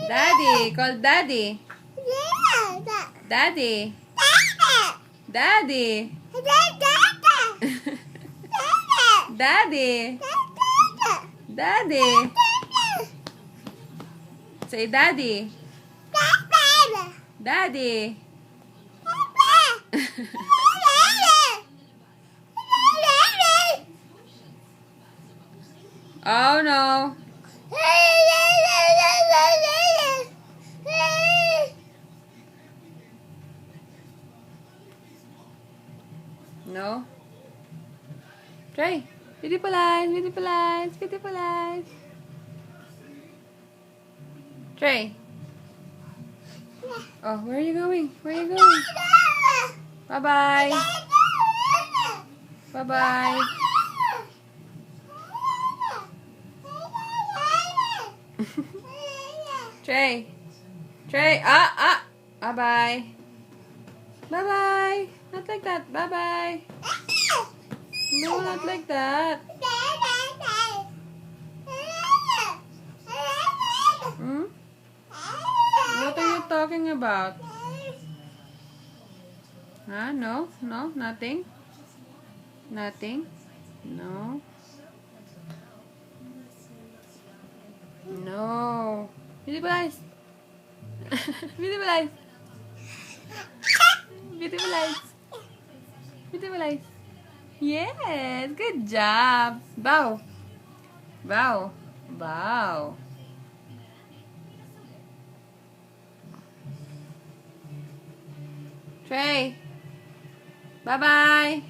Daddy, call Daddy. Daddy. Daddy. Daddy. Daddy. Say Daddy. Daddy. Oh no. No? Try. Beautiful eyes, beautiful eyes, beautiful eyes. Trey. Oh, where are you going? Where are you going? Bye-bye. Bye-bye. Trey. Trey. Bye-bye. Bye-bye. Not like that. Bye-bye. No, not like that. Hmm? What are you talking about? Huh? No? No? Nothing? Nothing? No? No. Beautiful eyes. Beautiful eyes. Beautiful eyes. Beautiful eyes. Yes, good job. Bow. Bow. Bow. Trey. Bye-bye.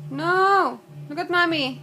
No. Look at mommy.